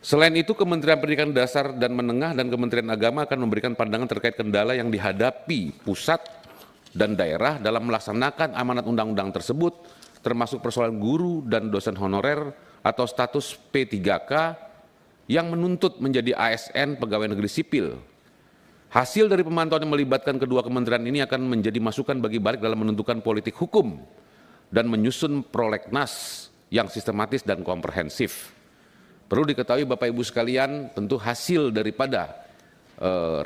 Selain itu, Kementerian Pendidikan Dasar dan Menengah dan Kementerian Agama akan memberikan pandangan terkait kendala yang dihadapi pusat dan daerah dalam melaksanakan amanat undang-undang tersebut, termasuk persoalan guru dan dosen honorer atau status P3K yang menuntut menjadi ASN pegawai negeri sipil. Hasil dari pemantauan yang melibatkan kedua kementerian ini akan menjadi masukan bagi Balik dalam menentukan politik hukum dan menyusun prolegnas yang sistematis dan komprehensif. Perlu diketahui Bapak Ibu sekalian, tentu hasil daripada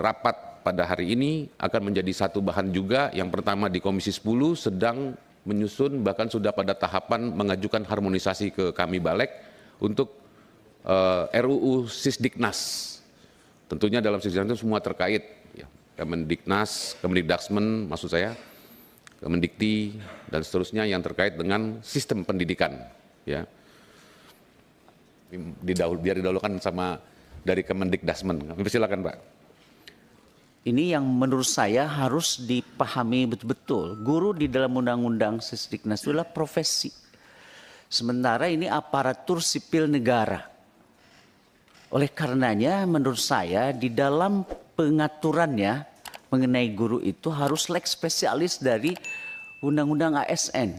rapat pada hari ini akan menjadi satu bahan juga. Yang pertama di Komisi 10 sedang menyusun, bahkan sudah pada tahapan mengajukan harmonisasi ke kami Balik untuk RUU Sisdiknas. Tentunya dalam Sisdiknas itu semua terkait, ya, Kemendiknas, Kemendikdaksmen maksud saya, Kemendikti dan seterusnya yang terkait dengan sistem pendidikan, ya. Biar didahulukan sama dari Kemendikdaksmen. Silakan Pak. Ini yang menurut saya harus dipahami betul-betul. Guru di dalam Undang-Undang Sisdiknas itu adalah profesi. Sementara ini aparatur sipil negara. Oleh karenanya menurut saya di dalam pengaturannya mengenai guru itu harus lex spesialis dari Undang-Undang ASN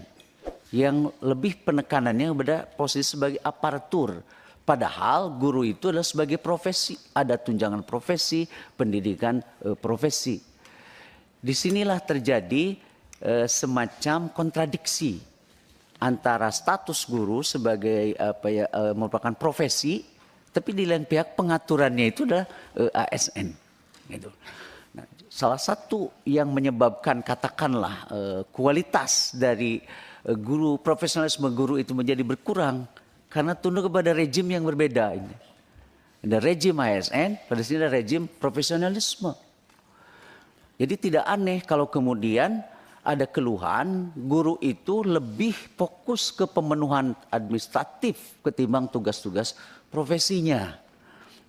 yang lebih penekanannya pada posisi sebagai aparatur. Padahal guru itu adalah sebagai profesi, ada tunjangan profesi, pendidikan profesi. Disinilah terjadi semacam kontradiksi antara status guru sebagai merupakan profesi, tapi di lain pihak pengaturannya itu adalah ASN. Gitu. Nah, salah satu yang menyebabkan katakanlah kualitas dari guru, profesionalisme guru itu menjadi berkurang karena tunduk kepada rejim yang berbeda ini. Ada rejim ASN, pada sini ada rejim profesionalisme. Jadi tidak aneh kalau kemudian ada keluhan guru itu lebih fokus ke pemenuhan administratif ketimbang tugas-tugas profesinya.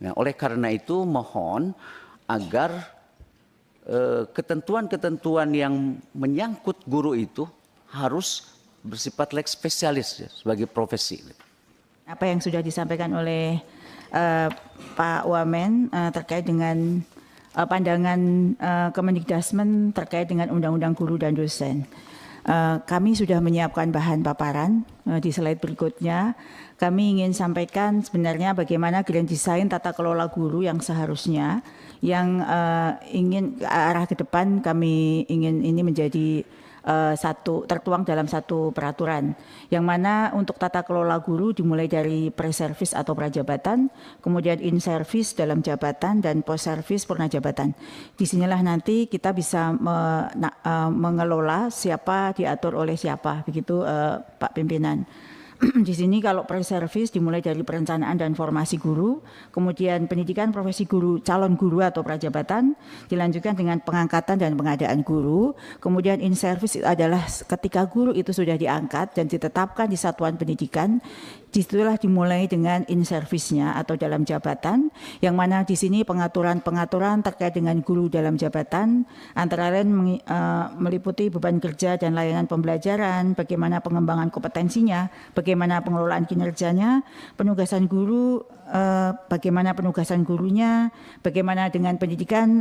Nah, oleh karena itu mohon agar ketentuan-ketentuan yang menyangkut guru itu harus bersifat lex spesialis ya, sebagai profesi. Apa yang sudah disampaikan oleh Pak Wamen terkait dengan pandangan Kemendikdaksmen terkait dengan Undang-Undang Guru dan Dosen. Kami sudah menyiapkan bahan paparan di slide berikutnya. Kami ingin sampaikan sebenarnya bagaimana grand design tata kelola guru yang seharusnya yang ingin arah ke depan kami ingin ini menjadi tertuang dalam satu peraturan yang mana untuk tata kelola guru dimulai dari pre-service atau prajabatan, kemudian in-service dalam jabatan dan post-service purna jabatan. Disinilah nanti kita bisa mengelola siapa diatur oleh siapa, begitu Pak Pimpinan. Di sini kalau pre-service dimulai dari perencanaan dan formasi guru, kemudian pendidikan profesi guru, calon guru atau prajabatan, dilanjutkan dengan pengangkatan dan pengadaan guru, kemudian in service adalah ketika guru itu sudah diangkat dan ditetapkan di satuan pendidikan, disitulah dimulai dengan in service-nya atau dalam jabatan, yang mana di sini pengaturan-pengaturan terkait dengan guru dalam jabatan, antara lain meliputi beban kerja dan layanan pembelajaran, bagaimana pengembangan kompetensinya, bagaimana pengelolaan kinerjanya, penugasan guru, bagaimana penugasan gurunya, bagaimana dengan pendidikan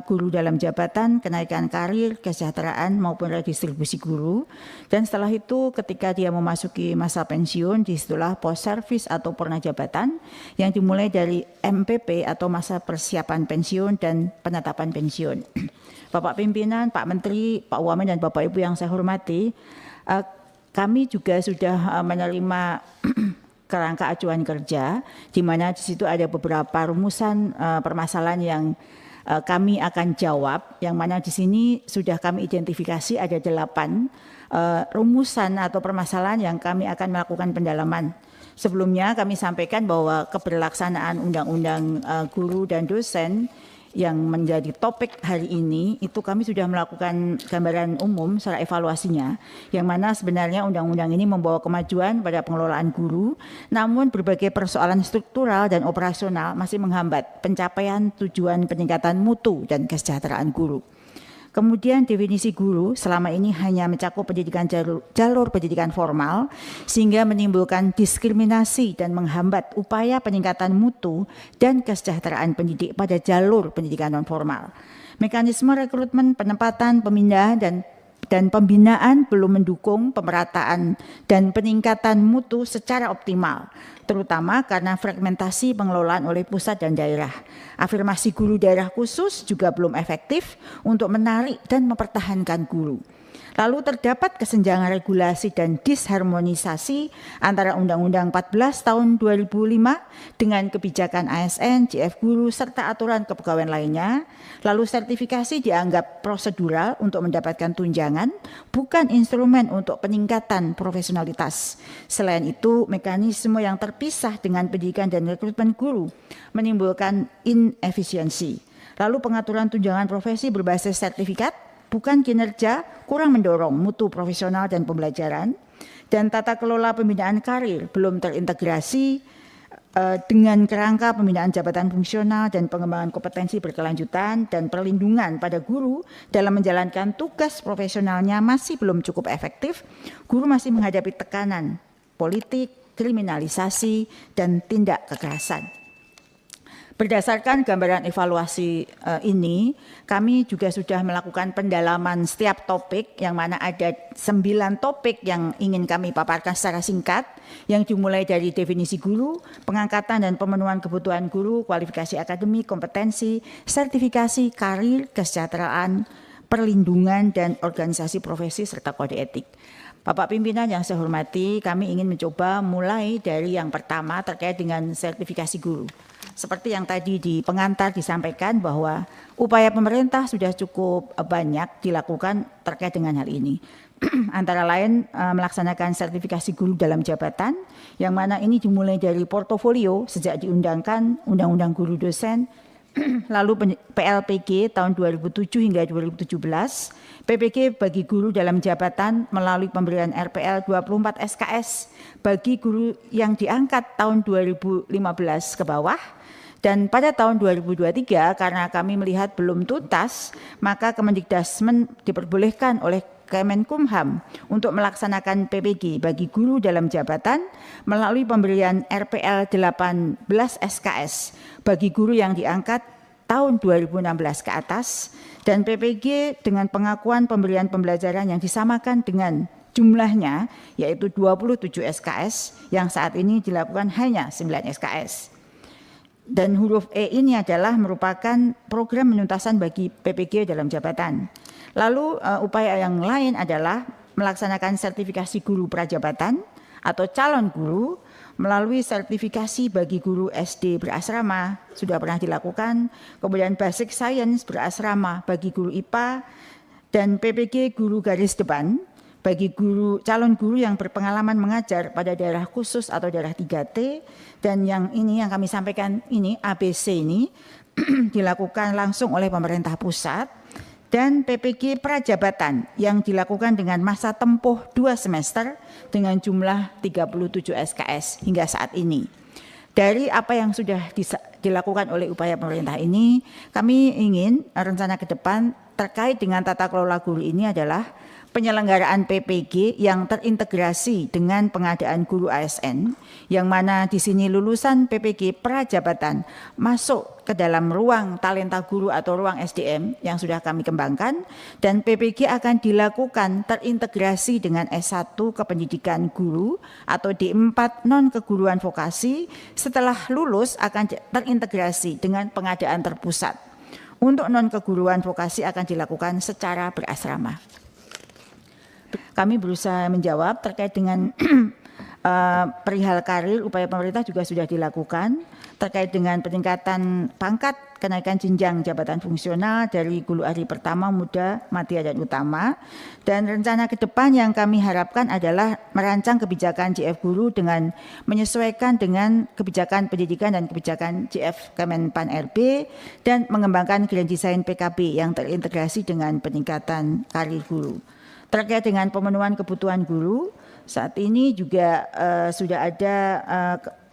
guru dalam jabatan, kenaikan karir, kesejahteraan maupun redistribusi guru. Dan setelah itu ketika dia memasuki masa pensiun, disitulah post service atau purna jabatan yang dimulai dari MPP atau masa persiapan pensiun dan penetapan pensiun. Bapak Pimpinan, Pak Menteri, Pak Wamen dan Bapak Ibu yang saya hormati, kami juga sudah menerima kerangka acuan kerja, di mana di situ ada beberapa rumusan permasalahan yang kami akan jawab, yang mana di sini sudah kami identifikasi ada 8 rumusan atau permasalahan yang kami akan melakukan pendalaman. Sebelumnya kami sampaikan bahwa keberlaksanaan Undang-Undang Guru dan Dosen yang menjadi topik hari ini itu kami sudah melakukan gambaran umum secara evaluasinya, yang mana sebenarnya undang-undang ini membawa kemajuan pada pengelolaan guru, namun berbagai persoalan struktural dan operasional masih menghambat pencapaian tujuan peningkatan mutu dan kesejahteraan guru. Kemudian definisi guru selama ini hanya mencakup pendidikan jalur pendidikan formal sehingga menimbulkan diskriminasi dan menghambat upaya peningkatan mutu dan kesejahteraan pendidik pada jalur pendidikan non formal. Mekanisme rekrutmen, penempatan, pemindahan dan pembinaan belum mendukung pemerataan dan peningkatan mutu secara optimal, terutama karena fragmentasi pengelolaan oleh pusat dan daerah. Afirmasi guru daerah khusus juga belum efektif untuk menarik dan mempertahankan guru. Lalu terdapat kesenjangan regulasi dan disharmonisasi antara Undang-Undang 14 tahun 2005 dengan kebijakan ASN, JF Guru, serta aturan kepegawaian lainnya. Lalu sertifikasi dianggap prosedural untuk mendapatkan tunjangan, bukan instrumen untuk peningkatan profesionalitas. Selain itu, mekanisme yang terpisah dengan pendidikan dan rekrutmen guru menimbulkan inefisiensi. Lalu pengaturan tunjangan profesi berbasis sertifikat, bukan kinerja, kurang mendorong mutu profesional dan pembelajaran, dan tata kelola pembinaan karir belum terintegrasi dengan kerangka pembinaan jabatan fungsional dan pengembangan kompetensi berkelanjutan dan perlindungan pada guru dalam menjalankan tugas profesionalnya masih belum cukup efektif. Guru masih menghadapi tekanan politik, kriminalisasi, dan tindak kekerasan. Berdasarkan gambaran evaluasi ini, kami juga sudah melakukan pendalaman setiap topik, yang mana ada 9 topik yang ingin kami paparkan secara singkat, yang dimulai dari definisi guru, pengangkatan dan pemenuhan kebutuhan guru, kualifikasi akademik, kompetensi, sertifikasi, karir, kesejahteraan, perlindungan, dan organisasi profesi, serta kode etik. Bapak pimpinan yang saya hormati, kami ingin mencoba mulai dari yang pertama terkait dengan sertifikasi guru. Seperti yang tadi di pengantar disampaikan bahwa upaya pemerintah sudah cukup banyak dilakukan terkait dengan hal ini. Antara lain melaksanakan sertifikasi guru dalam jabatan, yang mana ini dimulai dari portofolio sejak diundangkan Undang-Undang Guru Dosen, lalu PLPG tahun 2007 hingga 2017, PPG bagi guru dalam jabatan melalui pemberian RPL 24 SKS bagi guru yang diangkat tahun 2015 ke bawah. Dan pada tahun 2023 karena kami melihat belum tuntas, maka Kemendikdasmen diperbolehkan oleh Kemenkumham untuk melaksanakan PPG bagi guru dalam jabatan melalui pemberian RPL 18 SKS bagi guru yang diangkat tahun 2016 ke atas, dan PPG dengan pengakuan pemberian pembelajaran yang disamakan dengan jumlahnya, yaitu 27 SKS yang saat ini dilakukan hanya 9 SKS. Dan huruf E ini adalah merupakan program penuntasan bagi PPG dalam jabatan. Lalu upaya yang lain adalah melaksanakan sertifikasi guru prajabatan atau calon guru melalui sertifikasi bagi guru SD berasrama, sudah pernah dilakukan, kemudian basic science berasrama bagi guru IPA, dan PPG guru garis depan bagi guru calon guru yang berpengalaman mengajar pada daerah khusus atau daerah 3T, dan yang ini yang kami sampaikan ini ABC ini dilakukan langsung oleh pemerintah pusat, dan PPG prajabatan yang dilakukan dengan masa tempuh 2 semester dengan jumlah 37 SKS hingga saat ini. Dari apa yang sudah dilakukan oleh upaya pemerintah ini, kami ingin rencana ke depan terkait dengan tata kelola guru ini adalah penyelenggaraan PPG yang terintegrasi dengan pengadaan guru ASN, yang mana di sini lulusan PPG prajabatan masuk ke dalam ruang talenta guru atau ruang SDM yang sudah kami kembangkan, dan PPG akan dilakukan terintegrasi dengan S1 kependidikan guru atau D4 non keguruan vokasi. Setelah lulus akan terintegrasi dengan pengadaan terpusat. Untuk non keguruan vokasi akan dilakukan secara berasrama. Kami berusaha menjawab terkait dengan perihal karir. Upaya pemerintah juga sudah dilakukan terkait dengan peningkatan pangkat, kenaikan jenjang jabatan fungsional dari guru ahli pertama, muda, madya, dan utama. Dan rencana ke depan yang kami harapkan adalah merancang kebijakan JF Guru dengan menyesuaikan dengan kebijakan pendidikan dan kebijakan JF Kemenpan RB, dan mengembangkan grand design PKB yang terintegrasi dengan peningkatan karir guru. Terkait dengan pemenuhan kebutuhan guru, saat ini juga sudah ada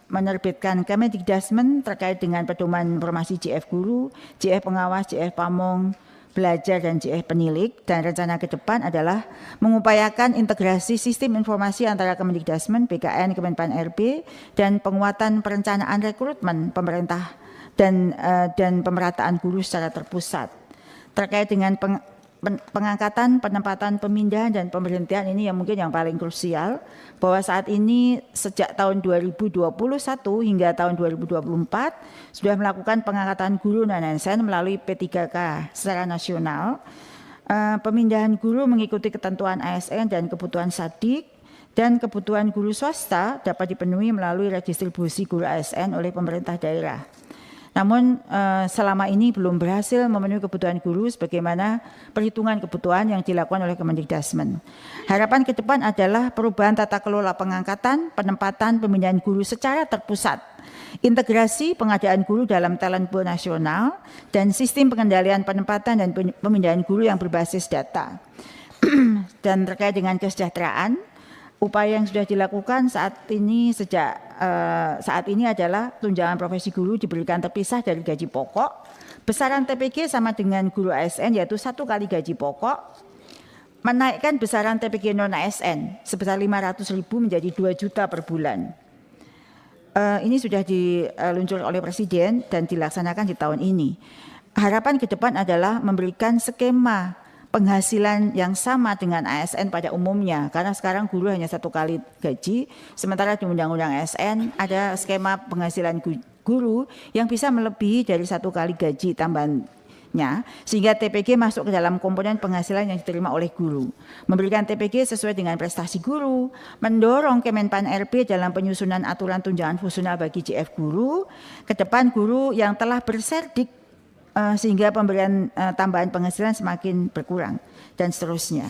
menerbitkan Kemendikdasmen terkait dengan pedoman informasi JF Guru, JF Pengawas, JF Pamong, belajar dan JF penilik, dan rencana ke depan adalah mengupayakan integrasi sistem informasi antara Kemendikdasmen, BKN, Kemenpan RB, dan penguatan perencanaan rekrutmen pemerintah dan pemerataan guru secara terpusat. Terkait dengan pengangkatan, penempatan, pemindahan, dan pemberhentian, ini yang mungkin yang paling krusial, bahwa saat ini sejak tahun 2021 hingga tahun 2024 sudah melakukan pengangkatan guru dan ASN melalui P3K secara nasional. Pemindahan guru mengikuti ketentuan ASN dan kebutuhan Sadik, dan kebutuhan guru swasta dapat dipenuhi melalui redistribusi guru ASN oleh pemerintah daerah. Namun selama ini belum berhasil memenuhi kebutuhan guru sebagaimana perhitungan kebutuhan yang dilakukan oleh Kemendikdasmen. Harapan ke depan adalah perubahan tata kelola pengangkatan, penempatan, pemindahan guru secara terpusat, integrasi pengadaan guru dalam talent pool nasional, dan sistem pengendalian penempatan dan pemindahan guru yang berbasis data. Dan terkait dengan kesejahteraan, upaya yang sudah dilakukan saat ini adalah tunjangan profesi guru diberikan terpisah dari gaji pokok. Besaran TPG sama dengan guru ASN, yaitu 1 kali gaji pokok. Menaikkan besaran TPG non ASN sebesar 500.000 menjadi 2 juta per bulan. Ini sudah diluncurkan oleh Presiden dan dilaksanakan di tahun ini. Harapan ke depan adalah memberikan skema penghasilan yang sama dengan ASN pada umumnya, karena sekarang guru hanya 1 kali gaji, sementara di Undang-Undang ASN ada skema penghasilan guru yang bisa melebihi dari 1 kali gaji tambahannya, sehingga TPG masuk ke dalam komponen penghasilan yang diterima oleh guru. Memberikan TPG sesuai dengan prestasi guru, mendorong Kemenpan RB dalam penyusunan aturan tunjangan fungsional bagi JF guru, ke depan guru yang telah berserdik sehingga pemberian tambahan penghasilan semakin berkurang, dan seterusnya.